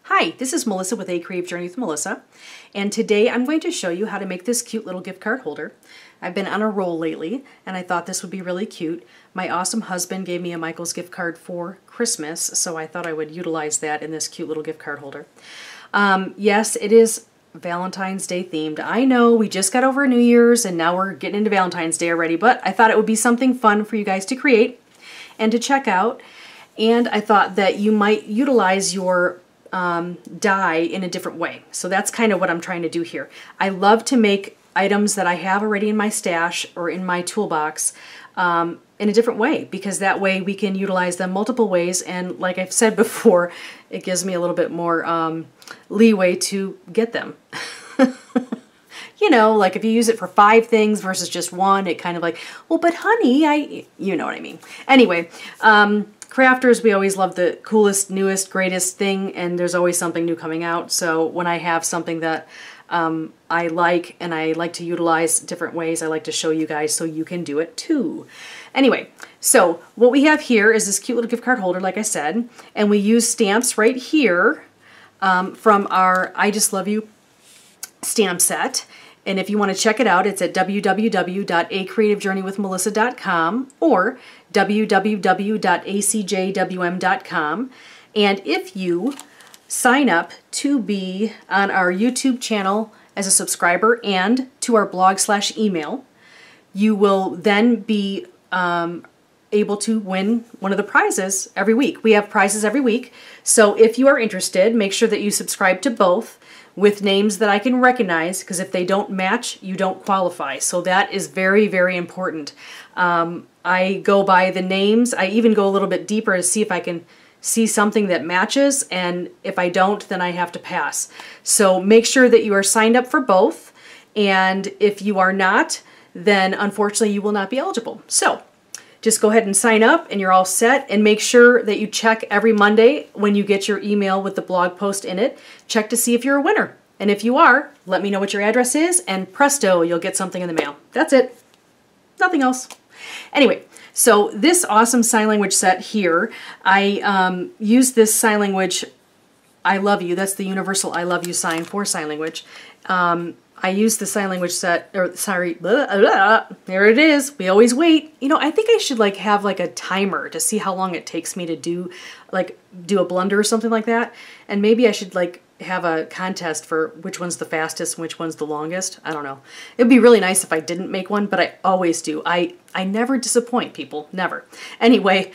Hi, this is Melissa with A Creative Journey with Melissa, and today I'm going to show you how to make this cute little gift card holder. I've been on a roll lately, and I thought this would be really cute. My awesome husband gave me a Michael's gift card for Christmas, so I thought I would utilize that in this cute little gift card holder. Yes, it is Valentine's Day themed. I know we just got over New Year's, and now we're getting into Valentine's Day already, but I thought it would be something fun for you guys to create and to check out, and I thought that you might utilize your die in a different way. So that's kind of what I'm trying to do here. I love to make items that I have already in my stash or in my toolbox in a different way, because that way we can utilize them multiple ways, and like I've said before, it gives me a little bit more leeway to get them. You know, like if you use it for 5 things versus just one, it kind of like, well, but honey, you know what I mean. Anyway, crafters, we always love the coolest, newest, greatest thing, and there's always something new coming out. So when I have something that I like and I like to utilize different ways, I like to show you guys so you can do it too. Anyway, so what we have here is this cute little gift card holder, like I said, and we use stamps right here from our I Just Love You stamp set. And if you want to check it out, it's at www.acreativejourneywithmelissa.com or www.acjwm.com. And if you sign up to be on our YouTube channel as a subscriber and to our blog/email, you will then be able to win one of the prizes every week. We have prizes every week. So if you are interested, make sure that you subscribe to both with names that I can recognize, because if they don't match, you don't qualify. So that is very, very important. I go by the names. I even go a little bit deeper to see if I can see something that matches, and if I don't, then I have to pass. So make sure that you are signed up for both, and if you are not, then unfortunately you will not be eligible. So just go ahead and sign up and you're all set, and make sure that you check every Monday when you get your email with the blog post in it. Check to see if you're a winner. And if you are, let me know what your address is, and presto, you'll get something in the mail. That's it. Nothing else. Anyway, so this awesome sign language set here, I use this sign language, I love you. That's the universal I love you sign for sign language. I use the sign language set, or sorry, there it is. We always wait. You know, I think I should like have like a timer to see how long it takes me to do a blunder or something like that. And maybe I should like have a contest for which one's the fastest and which one's the longest. I don't know. It'd be really nice if I didn't make one, but I always do. I never disappoint people, never. Anyway,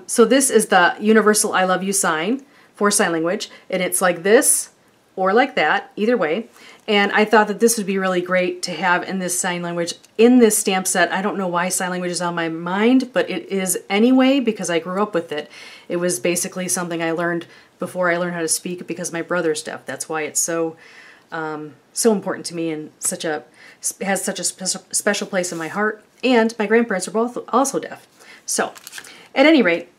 so this is the universal I love you sign for sign language, and it's like this or like that, either way. And I thought that this would be really great to have in this sign language, in this stamp set. I don't know why sign language is on my mind, but it is anyway, because I grew up with it. It was basically something I learned before I learned how to speak, because my brother's deaf. That's why it's so so important to me, and has such a special place in my heart. And my grandparents are both also deaf. So at any rate,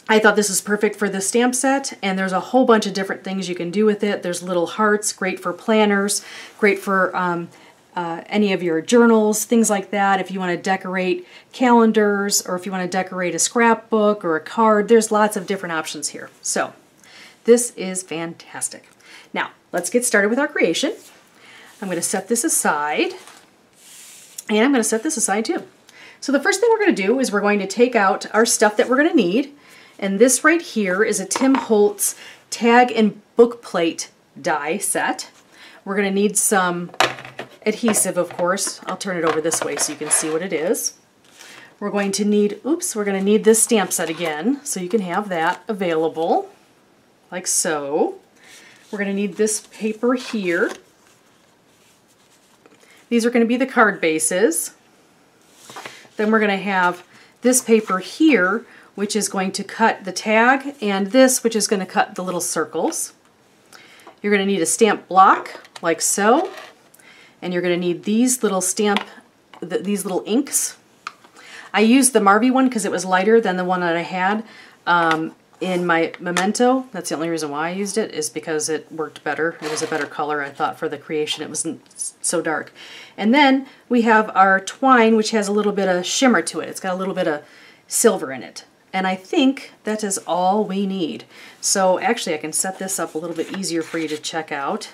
I thought this is perfect for this stamp set, and there's a whole bunch of different things you can do with it. There's little hearts, great for planners, great for any of your journals, things like that. If you want to decorate calendars, or if you want to decorate a scrapbook or a card, there's lots of different options here. So this is fantastic. Now let's get started with our creation. I'm going to set this aside, and I'm going to set this aside too. So the first thing we're going to do is we're going to take out our stuff that we're going to need. And this right here is a Tim Holtz tag and book plate die set. We're going to need some adhesive, of course. I'll turn it over this way so you can see what it is. We're going to need, we're going to need this stamp set again, so you can have that available, like so. We're going to need this paper here. These are going to be the card bases. Then we're going to have this paper here, which is going to cut the tag, and this, which is going to cut the little circles. You're going to need a stamp block, like so, and you're going to need these little these little inks. I used the Marvy one because it was lighter than the one that I had in my Memento. That's the only reason why I used it, is because it worked better. It was a better color, I thought, for the creation. It wasn't so dark. And then we have our twine, which has a little bit of shimmer to it. It's got a little bit of silver in it. And I think that is all we need. So actually I can set this up a little bit easier for you to check out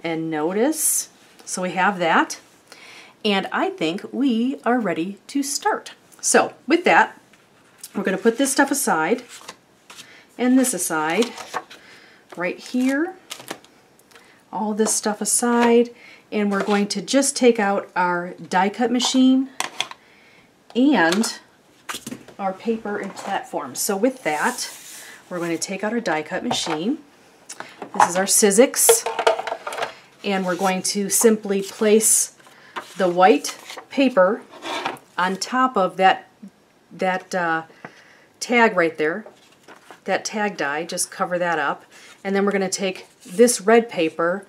and notice. So we have that. And I think we are ready to start. So with that, we're going to put this stuff aside and this aside right here. All this stuff aside, and we're going to just take out our die cut machine and our paper and platform. So with that, we're going to take out our die cut machine. This is our Sizzix, and we're going to simply place the white paper on top of that tag right there, that tag die. Just cover that up, and then we're going to take this red paper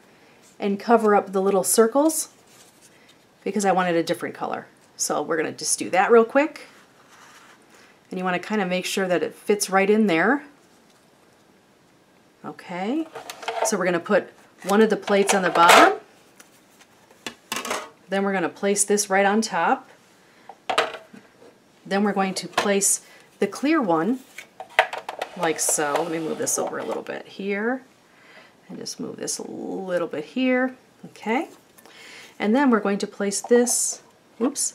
and cover up the little circles because I wanted a different color. So we're going to just do that real quick. And you want to kind of make sure that it fits right in there. Okay, so we're going to put one of the plates on the bottom. Then we're going to place this right on top. Then we're going to place the clear one like so. Let me move this over a little bit here. And just move this a little bit here. Okay. And then we're going to place this, oops,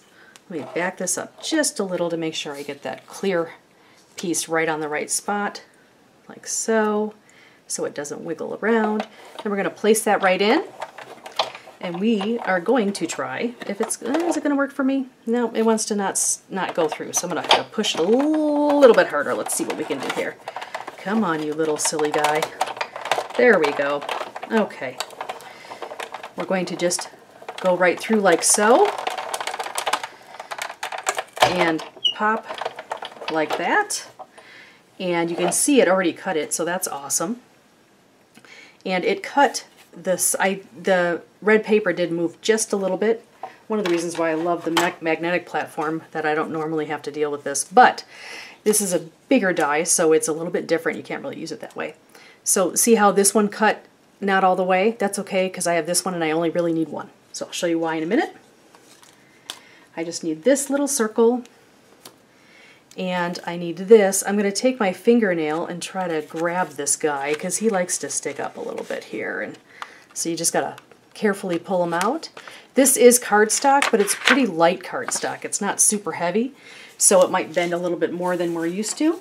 let me back this up just a little to make sure I get that clear piece right on the right spot, like so, so it doesn't wiggle around. Then we're going to place that right in. And we are going to try if it's, is it going to work for me? No, it wants to not go through. So I'm going to have to push it a little bit harder. Let's see what we can do here. Come on, you little silly guy. There we go. Okay. We're going to just go right through like so. And pop like that. And you can see it already cut it, so that's awesome. And it cut this, the red paper did move just a little bit. One of the reasons why I love the magnetic platform, that I don't normally have to deal with this. But this is a bigger die, so it's a little bit different. You can't really use it that way. So see how this one cut not all the way? That's okay, because I have this one and I only really need one. So I'll show you why in a minute. I just need this little circle, and I need this. I'm going to take my fingernail and try to grab this guy, because he likes to stick up a little bit here. And so you just got to carefully pull him out. This is cardstock, but it's pretty light cardstock. It's not super heavy, so it might bend a little bit more than we're used to.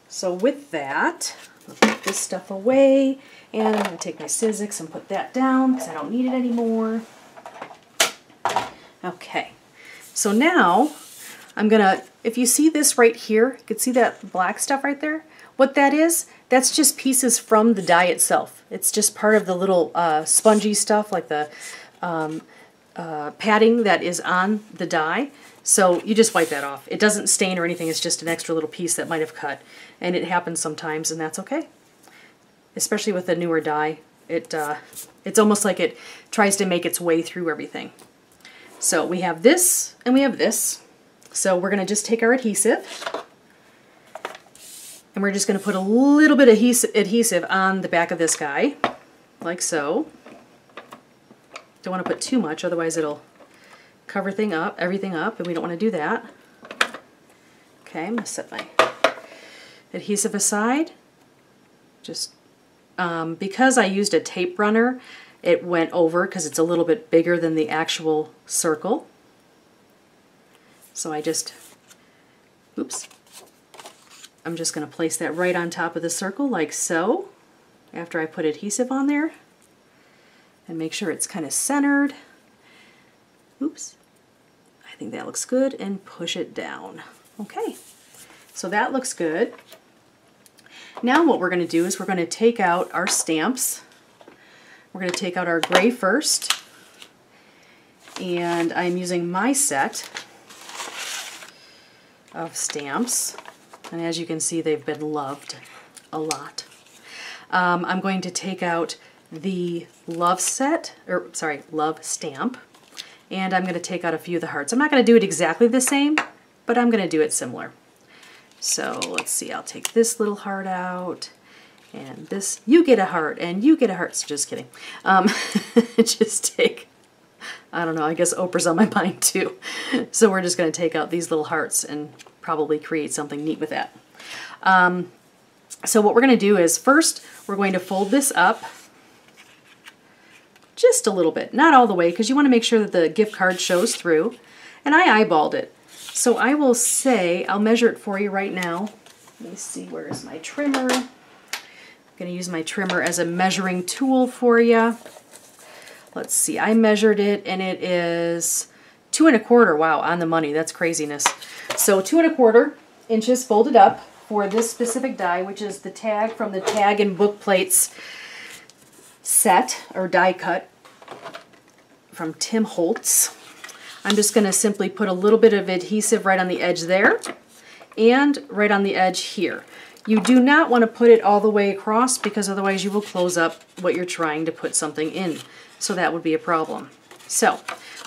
So with that, I'll put this stuff away, and I'm going to take my Sizzix and put that down because I don't need it anymore. Okay, so now I'm going to, if you see this right here, you can see that black stuff right there? What that is, that's just pieces from the die itself. It's just part of the little spongy stuff, like the padding that is on the die. So you just wipe that off. It doesn't stain or anything, it's just an extra little piece that might have cut. And it happens sometimes, and that's okay. Especially with the newer die. It's almost like it tries to make its way through everything. So we have this, and we have this. So we're going to just take our adhesive, and we're just going to put a little bit of adhesive on the back of this guy, like so. Don't want to put too much, otherwise it'll cover everything up, and we don't want to do that. Okay, I'm going to set my adhesive aside. Just because I used a tape runner, it went over because it's a little bit bigger than the actual circle. So I just, oops, I'm just going to place that right on top of the circle like so, after I put adhesive on there, and make sure it's kind of centered. Oops, I think that looks good, and push it down. Okay, so that looks good. Now what we're going to do is we're going to take out our stamps. We're going to take out our gray first, and I'm using my set of stamps, and as you can see, they've been loved a lot. I'm going to take out the love set, or sorry, love stamp, and I'm going to take out a few of the hearts. I'm not going to do it exactly the same, but I'm going to do it similar. So let's see, I'll take this little heart out, and this, you get a heart, and you get a heart. So just kidding. Just take, I don't know, I guess Oprah's on my mind too. So we're just going to take out these little hearts and probably create something neat with that. So what we're going to do is first we're going to fold this up just a little bit, not all the way, because you want to make sure that the gift card shows through. And I eyeballed it. So I will say, I'll measure it for you right now. Let me see, where is my trimmer? I'm going to use my trimmer as a measuring tool for you. Let's see, I measured it and it is 2 1/4. Wow, on the money, that's craziness. So 2 1/4 inches folded up for this specific die, which is the tag from the Tag and Book Plates set, or die cut, from Tim Holtz. I'm just going to simply put a little bit of adhesive right on the edge there and right on the edge here. You do not want to put it all the way across because otherwise you will close up what you're trying to put something in. So that would be a problem. So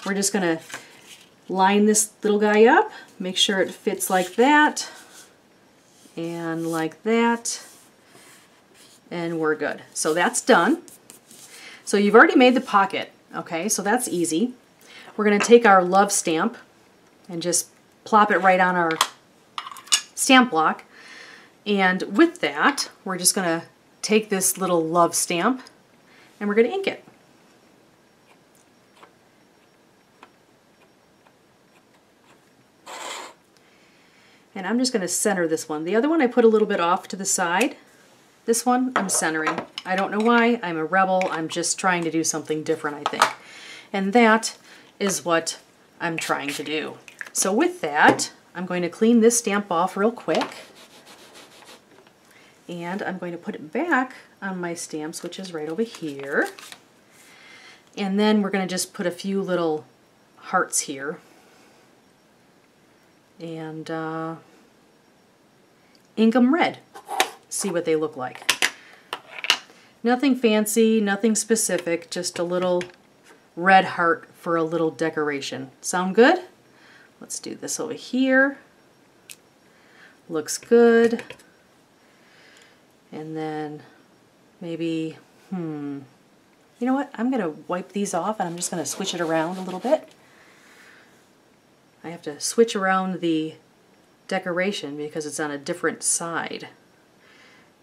we're just going to line this little guy up, make sure it fits like that and like that, and we're good. So that's done. So you've already made the pocket, okay, so that's easy. We're going to take our love stamp and just plop it right on our stamp block. And with that, we're just going to take this little love stamp and we're going to ink it. And I'm just going to center this one. The other one I put a little bit off to the side. This one I'm centering. I don't know why. I'm a rebel. I'm just trying to do something different, I think. And that is what I'm trying to do. So with that, I'm going to clean this stamp off real quick. And I'm going to put it back on my stamps, which is right over here. And then we're going to just put a few little hearts here. And ink them red. See what they look like. Nothing fancy, nothing specific, just a little red heart for a little decoration. Sound good? Let's do this over here. Looks good. And then maybe, you know what? I'm going to wipe these off and I'm just going to switch it around a little bit. I have to switch around the decoration because it's on a different side.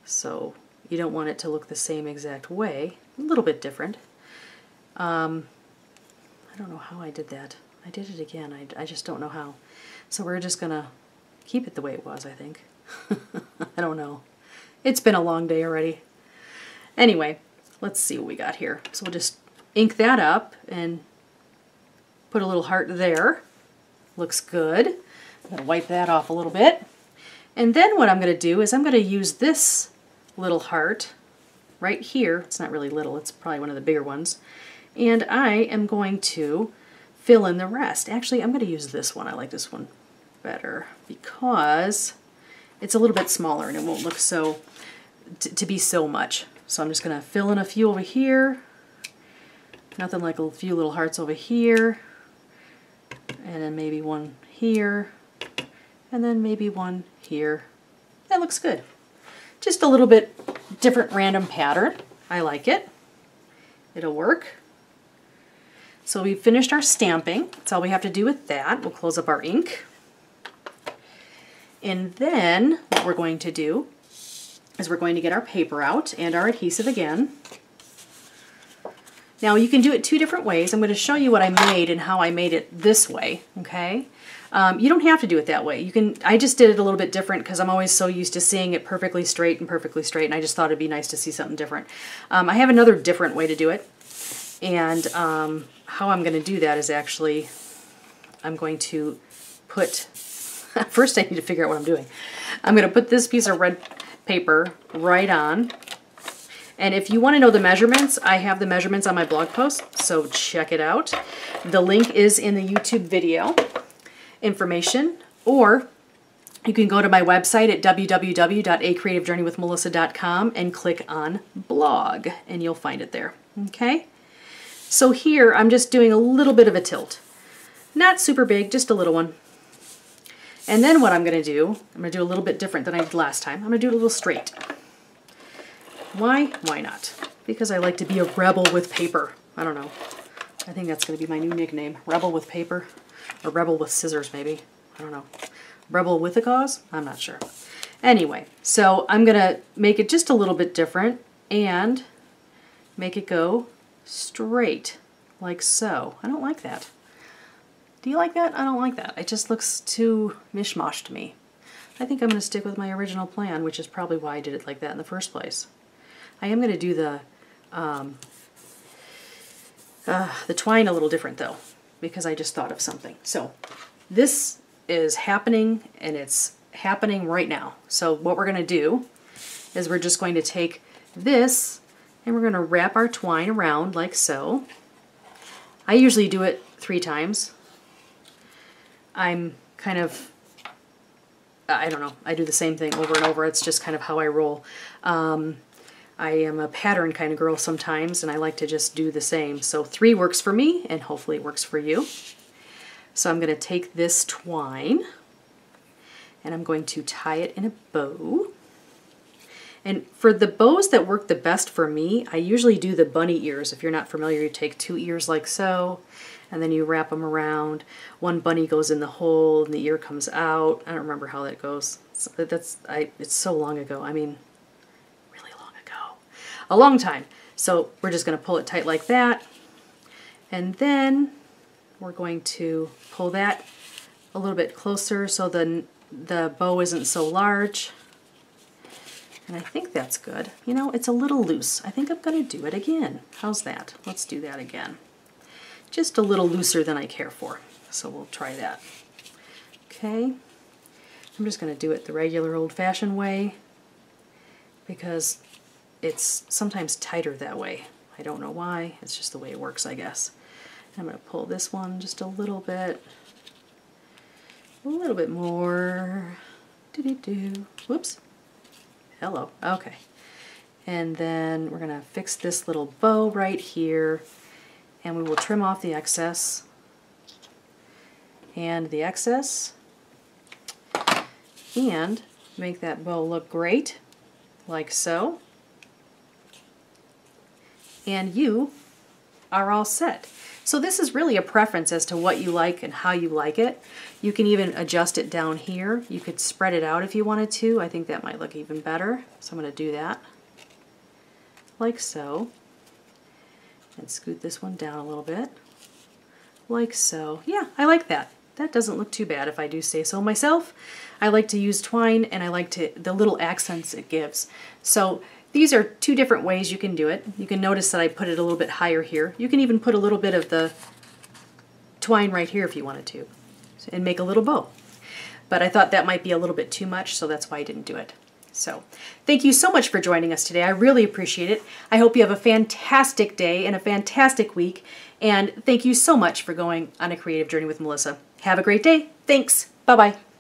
So you don't want it to look the same exact way. A little bit different. I don't know how I did that. I did it again. I just don't know how. So we're just going to keep it the way it was, I think. I don't know. It's been a long day already. Anyway, let's see what we got here. So we'll just ink that up and put a little heart there. Looks good. I'm going to wipe that off a little bit. And then what I'm going to do is I'm going to use this little heart right here. It's not really little, it's probably one of the bigger ones. And I am going to fill in the rest. Actually, I'm going to use this one. I like this one better because it's a little bit smaller and it won't look so, to be so much. So I'm just going to fill in a few over here. Nothing like a few little hearts over here. And then maybe one here. And then maybe one here. That looks good. Just a little bit different random pattern. I like it. It'll work. So we've finished our stamping. That's all we have to do with that. We'll close up our ink. And then what we're going to do is we're going to get our paper out and our adhesive again. Now you can do it two different ways. I'm going to show you what I made and how I made it this way, okay? You don't have to do it that way. You can. I just did it a little bit different because I'm always so used to seeing it perfectly straight, and I just thought it'd be nice to see something different. I have another different way to do it, and how I'm going to do that is actually I'm going to put, first I need to figure out what I'm doing. I'm going to put this piece of red paper right on. And if you want to know the measurements, I have the measurements on my blog post, so check it out. The link is in the YouTube video information, or you can go to my website at www.acreativejourneywithmelissa.com and click on blog, and you'll find it there. Okay? So here I'm just doing a little bit of a tilt. Not super big, just a little one. And then what I'm going to do, I'm going to do a little bit different than I did last time. I'm going to do it a little straight. Why? Why not? Because I like to be a rebel with paper. I don't know. I think that's going to be my new nickname. Rebel with paper. Or rebel with scissors, maybe. I don't know. Rebel with a cause? I'm not sure. Anyway, so I'm going to make it just a little bit different and make it go straight, like so. I don't like that. Do you like that? I don't like that. It just looks too mishmash to me. I think I'm going to stick with my original plan, which is probably why I did it like that in the first place. I am going to do the twine a little different though, because I just thought of something. So this is happening, and it's happening right now. So what we're going to do is we're just going to take this and we're going to wrap our twine around like so. I usually do it 3 times. I'm kind of, I don't know, I do the same thing over and over. It's just kind of how I roll. I am a pattern kind of girl sometimes, and I like to just do the same. So 3 works for me, and hopefully it works for you. So I'm going to take this twine, and I'm going to tie it in a bow. And for the bows that work the best for me, I usually do the bunny ears. If you're not familiar, you take 2 ears like so, and then you wrap them around. One bunny goes in the hole, and the ear comes out. I don't remember how that goes. It's so long ago. I mean, a long time. So we're just going to pull it tight like that, and then we're going to pull that a little bit closer so the bow isn't so large. And I think that's good. You know, it's a little loose. I think I'm going to do it again. How's that? Let's do that again. Just a little looser than I care for. So we'll try that. Okay. I'm just going to do it the regular old-fashioned way because it's sometimes tighter that way. I don't know why. It's just the way it works, I guess. I'm going to pull this one just a little bit more. Do-do-do. Whoops. Hello. Okay. And then we're going to fix this little bow right here, and we will trim off the excess and the excess and make that bow look great, like so. And you are all set. So this is really a preference as to what you like and how you like it. You can even adjust it down here. You could spread it out if you wanted to. I think that might look even better. So I'm going to do that, like so. And scoot this one down a little bit, like so. Yeah, I like that. That doesn't look too bad if I do say so myself. I like to use twine, and I like the little accents it gives. So these are 2 different ways you can do it. You can notice that I put it a little bit higher here. You can even put a little bit of the twine right here if you wanted to, and make a little bow. But I thought that might be a little bit too much, so that's why I didn't do it. So thank you so much for joining us today. I really appreciate it. I hope you have a fantastic day and a fantastic week. And thank you so much for going on a creative journey with Melissa. Have a great day. Thanks. Bye-bye.